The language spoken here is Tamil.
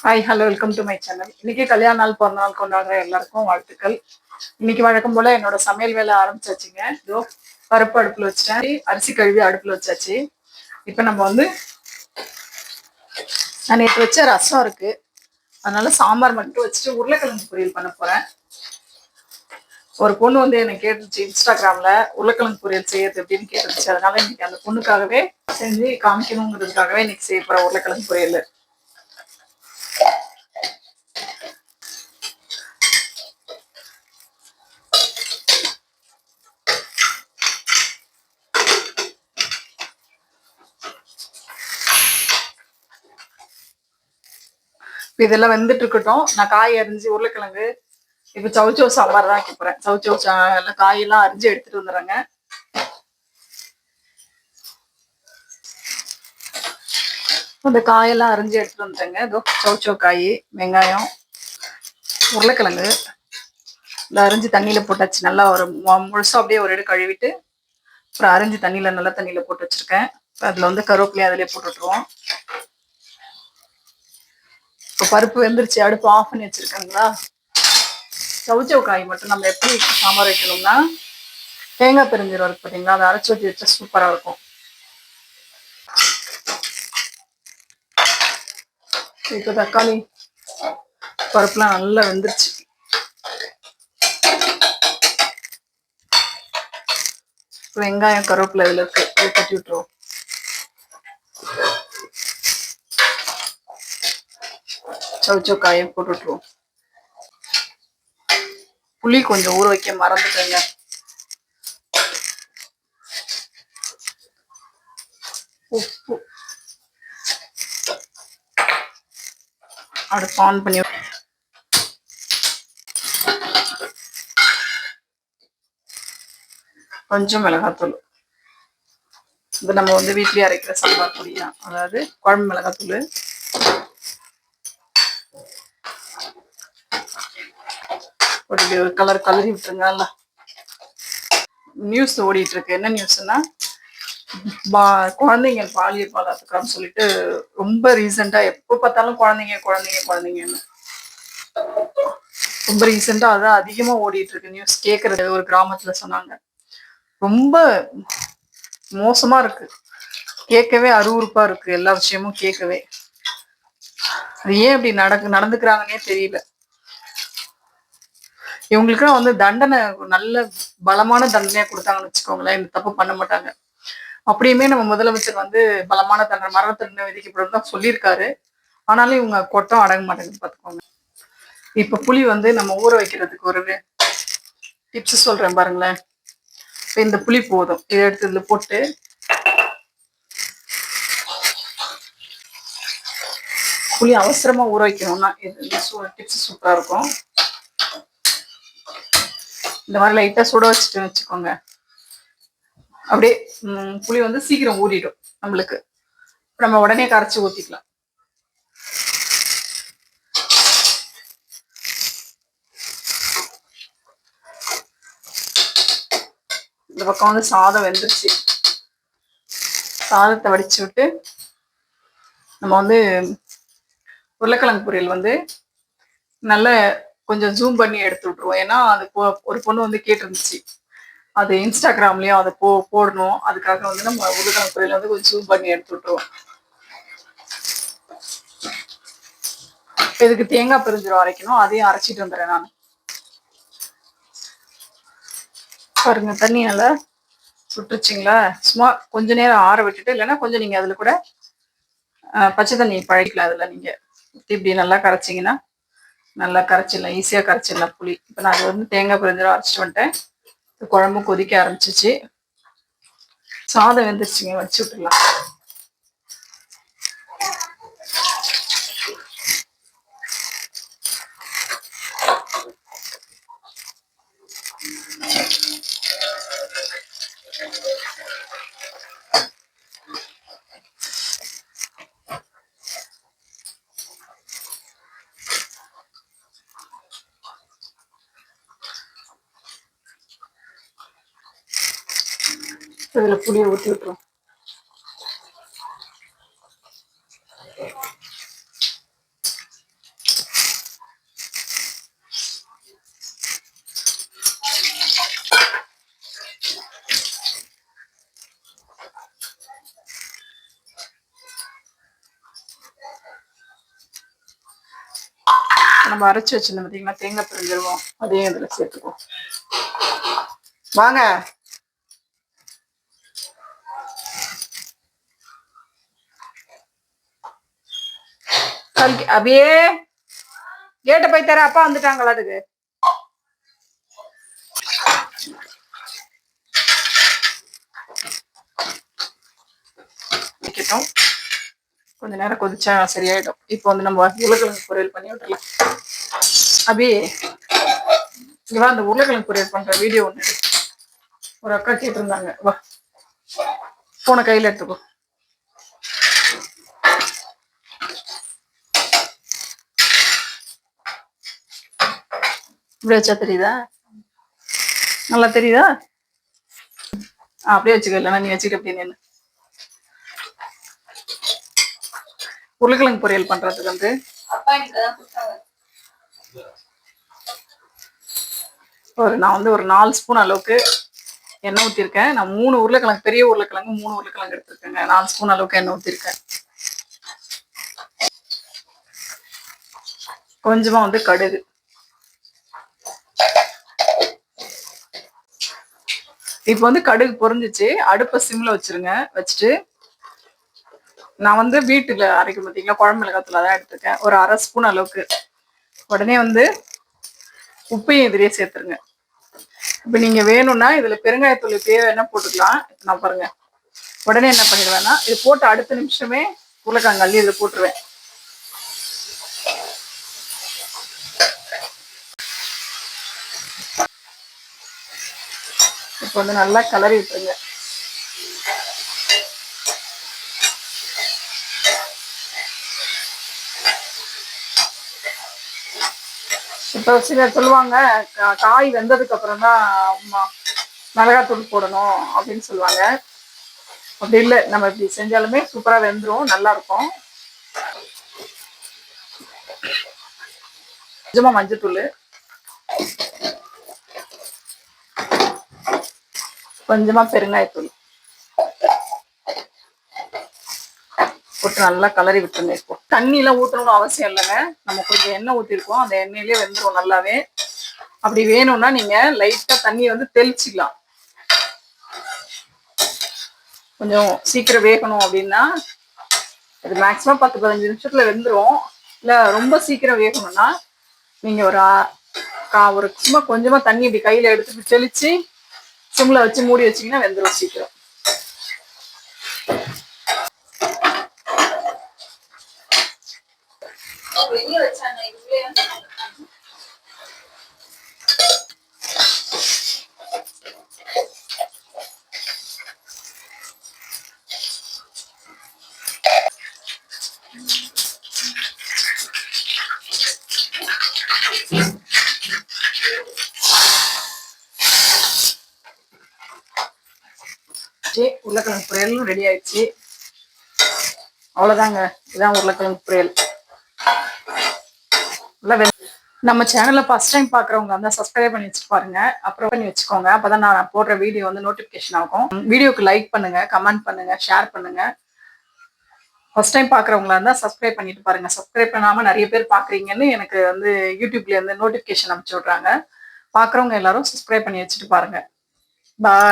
Hi hello welcome to my channel. இன்னைக்கு கல்யாண நாள் பிறந்த நாள் கொண்டாடுற எல்லாருக்கும் வாழ்த்துக்கள். இன்னைக்கு வழக்கம் போல என்னோட சமையல் வேலை ஆரம்பிச்சாச்சுங்க. இதோ பருப்பு அடுப்புல வச்சுட்டேன், அரிசி கழுவி அடுப்புல வச்சாச்சு. இப்ப நம்ம நான் நேற்று வச்ச ரசம் இருக்கு, அதனால சாம்பார் மட்டும் வச்சுட்டு உருளைக்கிழங்கு பொரியல் பண்ண போறேன். ஒரு பொண்ணு எனக்கு கேட்டுச்சு இன்ஸ்டாகிராம்ல உருளைக்கிழங்கு பொரியல் செய்யறது எப்படின்னு கேட்டுச்சு. அதனால இன்னைக்கு அந்த பொண்ணுக்காகவே செஞ்சு காமிக்கணுங்கிறதுக்காகவே இன்னைக்கு செய்ய போற உருளைக்கிழங்கு பொரியல். இதெல்லாம் வெந்துட்டு இருக்கட்டும். நான் காய் அரிஞ்சு உருளைக்கிழங்கு இப்ப சவுச்சோ சாம்பார் தான் வைக்க போறேன். சவுச்சோ எல்லாம் காயெல்லாம் அரிஞ்சு எடுத்துட்டு வந்துடுறேங்க. அந்த காயெல்லாம் அரிஞ்சு எடுத்துட்டு வந்துட்டேங்க. இதோ சவுச்சோ காய், வெங்காயம், உருளைக்கிழங்கு இந்த அரிஞ்சு தண்ணியில போட்டாச்சு. நல்லா ஒரு முழுசா அப்படியே ஒரு இடம் கழுவிட்டு அப்புறம் அரிஞ்சு தண்ணியில நல்லா தண்ணியில போட்டு வச்சிருக்கேன். அதுல கருவேப்பிலையும் அதிலே போட்டு விட்டுருவோம். இப்போ பருப்பு வெந்துருச்சு, அடுப்பு ஆஃப் பண்ணி வச்சிருக்கேங்களா. சவுச்சோ காய் மட்டும் நம்ம எப்படி சாம்பார் வைக்கணும்னா, தேங்காய் பெருஞ்சீரகம் இருக்கு பார்த்தீங்களா, அதை அரைச்சி ஊற்றி வச்சா சூப்பரா இருக்கும். இப்போ தக்காளி பருப்புலாம் நல்லா வெந்துருச்சு. வெங்காயம் கருவேப்பிலை இதுல இருக்கு, இதை தட்டி விட்டுருவோம். சவுச்சோ காயை போட்டு விட்டுருவோம். புளி கொஞ்சம் ஊற வைக்க மறந்துட்டேங்க. உப்பு, அடுப்பு ஆன் பண்ணி கொஞ்சம் மிளகாத்தூள். இது நம்ம வீட்லயே அரைக்கிற சாம்பார் பொடி தான், அதாவது குழம்பு மிளகாத்தூள். ஒரு கலர் கலரி விட்டுருங்க. நியூஸ் ஓடிட்டு இருக்கு. என்ன நியூஸ்னா, குழந்தைங்க பாலியல் பலாத்காரம்னு சொல்லிட்டு ரொம்ப ரீசெண்டா எப்போ பார்த்தாலும் குழந்தைங்க குழந்தைங்க குழந்தைங்கன்னு ரொம்ப ரீசெண்டா அதான் அதிகமா ஓடிட்டு இருக்கு நியூஸ். கேட்கறது ஒரு கிராமத்துல சொன்னாங்க. ரொம்ப மோசமா இருக்கு, கேட்கவே அருவருப்பா இருக்கு. எல்லா விஷயமும் கேட்கவே அது ஏன் இப்படி நடந்துக்கிறாங்கன்னே தெரியல. இவங்களுக்குலாம் தண்டனை நல்ல பலமான தண்டனையா கொடுத்தாங்கன்னு வச்சுக்கோங்களேன், இந்த தப்பு பண்ண மாட்டாங்க. அப்படியுமே நம்ம முதலமைச்சர் பலமான தண்டனை, மரண தண்டனை விதிக்கப்படும் தான் சொல்லியிருக்காரு. ஆனாலும் இவங்க கொட்டம் அடங்க மாட்டேங்குது பார்த்துக்கோங்க. இப்ப புளி நம்ம ஊற வைக்கிறதுக்கு ஒரு டிப்ஸ் சொல்றேன் பாருங்களேன். இந்த புளி போதும், இதை எடுத்து இதுல போட்டு புளி அவசரமா ஊற வைக்கணும்னா இது டிப்ஸ் சூப்பரா இருக்கும். இந்த மாதிரி லைட்டா சுட வச்சுட்டு வச்சுக்கோங்க, அப்படியே புளி சீக்கிரம் ஊறிடும் நம்மளுக்கு. நம்ம உடனே கரைச்சி ஊத்திக்கலாம். இந்த பக்கம் சாதம் வெந்துருச்சு. சாதத்தை வடிச்சு விட்டு நம்ம உருளைக்கிழங்கு பொரியல் நல்ல கொஞ்சம் ஜூம் பண்ணி எடுத்து விட்டுருவோம். ஏன்னா அது ஒரு பொண்ணு கேட்டிருந்துச்சு, அது இன்ஸ்டாகிராம்லயும் அதை போடணும். அதுக்காக நம்ம உருளைக்கிழங்கு பொரியல் கொஞ்சம் ஜூம் பண்ணி எடுத்து விட்டுருவோம். இதுக்கு தேங்காய் பெருஞ்சீரகம் அரைக்கணும், அதையும் அரைச்சிட்டு வந்துடுறேன் நான். பாருங்க, தண்ணி நல்லா சுட்டுருச்சிங்களா. சும்மா கொஞ்ச நேரம் ஆற விட்டுட்டு, இல்லைன்னா கொஞ்சம் நீங்க அதுல கூட பச்சை தண்ணி பழகிக்கலாம். அதுல நீங்க இப்படி நல்லா கரைச்சிங்கன்னா நல்லா கரைச்சிடலாம், ஈஸியா கரைச்சிடலாம் புளி. இப்போ நான் தேங்காய் பெருஞ்சீரகம் அரைச்சிட்டு வந்துட்டேன். குழம்பு கொதிக்க ஆரம்பிச்சிச்சு. சாதம் வெந்துருச்சுங்க, வச்சு விட்டுலாம். இதுல புளியை ஊற்றி விட்டுரும். நம்ம அரைச்சி வச்சிருந்தோம் பார்த்தீங்களா தேங்காய் பெருஞ்சீரகம், அதையும் இதில் சேர்த்துக்குவோம். வாங்க. அப்படியே கேட்ட போய் தர, அப்பா வந்துட்டாங்களா அதுக்கு. கொஞ்ச நேரம் கொதிச்சா சரியாயிடும். இப்போ வந்து நம்ம உருளைக்கிழங்கு பொரியல் பண்ணி விட்டுலாம். அப்படியே இவா அந்த உருளைக்கிழங்கு பொரியல் பண்ற வீடியோ ஒண்ணு ஒரு அக்கா கேட்டிருந்தாங்க. வா போன கையில எடுத்துக்கோ. இப்படி வச்சா தெரியுதா? நல்லா தெரியுதா? அப்படியே வச்சுக்க, இல்லைன்னா நீ வச்சுக்கிட்டு அப்படியே நின்று. உருளைக்கிழங்கு பொரியல் பண்றதுக்கு வந்து நான் வந்து ஒரு 4 ஸ்பூன் அளவுக்கு எண்ணெய் ஊற்றிருக்கேன். நான் 3 உருளைக்கிழங்கு, பெரிய உருளைக்கிழங்கு 3 உருளைக்கிழங்கு எடுத்துருக்கேங்க. 4 ஸ்பூன் அளவுக்கு எண்ணெய் ஊற்றிருக்கேன். கொஞ்சமா வந்து கடுகு, இப்போ வந்து கடுகு பொரிஞ்சிச்சு. அடுப்பை சிம்ல வச்சிருங்க. வச்சுட்டு நான் வந்து வீட்டுல அரைக்கும் பார்த்தீங்களா குழம்பு மிளகாத்தூள் தான் எடுத்துருக்கேன். ஒரு 1/2 ஸ்பூன் அளவுக்கு. உடனே வந்து உப்பையும் எதிரியே சேர்த்துருங்க. இப்போ நீங்க வேணும்னா இதுல பெருங்காயத்தூள் இப்பயே வேணா போட்டுக்கலாம். நான் பாருங்க உடனே என்ன பண்ணிடுவேன்னா இது போட்டு அடுத்த நிமிஷமே உருளைக்கிழங்கு அள்ளி இதில் போட்டுருவேன். இப்போ வந்து நல்லா கலரி விட்டுருங்க. இப்போ சிலர் சொல்லுவாங்க காய் வெந்ததுக்கு அப்புறம் தான் மிளகாத்தூள் போடணும் அப்படின்னு சொல்லுவாங்க. அப்படி இல்லை, நம்ம இப்படி செஞ்சாலுமே சூப்பரா வெந்துடும், நல்லா இருக்கும். கொஞ்சமா மஞ்சத்தூள், கொஞ்சமா பெருங்காயத்தூள் போட்டு நல்லா கலரி விட்டுருங்க. இப்போ தண்ணி எல்லாம் ஊற்றணும்னு அவசியம் இல்லைங்க. நம்ம கொஞ்சம் எண்ணெய் ஊற்றிருக்கோம், அந்த எண்ணெயிலே வெந்துடும் நல்லாவே. அப்படி வேணும்னா நீங்க லைட்டா தண்ணியை வந்து தெளிச்சுக்கலாம். கொஞ்சம் சீக்கிரம் வேகணும் அப்படின்னா அது மேக்ஸிமம் 10-15 நிமிஷத்துல வெந்துடும். இல்லை ரொம்ப சீக்கிரம் வேகணும்னா நீங்க ஒரு சும்மா கொஞ்சமா தண்ணி இப்படி கையில எடுத்துட்டு தெளிச்சு சிம்ல வச்சு மூடி வச்சீங்கன்னா வெந்துடும் சீக்கிரம். உருளைக்கிழங்கு பொரியலும் ரெடி ஆயிடுச்சு. அவ்வளவுதாங்க, இதான் உருளைக்கிழங்கு பொரியல். நம்ம சேனலை ஃபர்ஸ்ட் டைம் பாக்குறவங்க வந்து சப்ஸ்கிரைப் பண்ணி வச்சு பாருங்க, அப்புறம் பண்ணி வச்சுக்கோங்க. அப்பதான் நான் போடுற வீடியோ வந்து நோட்டிபிகேஷன் ஆகும். வீடியோக்கு லைக் பண்ணுங்க, கமெண்ட் பண்ணுங்க, ஷேர் பண்ணுங்க. ஃபர்ஸ்ட் டைம் பாக்குறவங்களா இருந்தா சப்ஸ்கிரைப் பண்ணிட்டு பாருங்க. சப்ஸ்கிரைப் பண்ணாம நிறைய பேர் பாக்குறீங்கன்னு எனக்கு வந்து யூடியூப்ல இருந்து நோட்டிபிகேஷன் அனுப்பிச்சு விடுறாங்க. பாக்குறவங்க எல்லாரும் சப்ஸ்கிரைப் பண்ணி வச்சுட்டு பாருங்க. பாய்.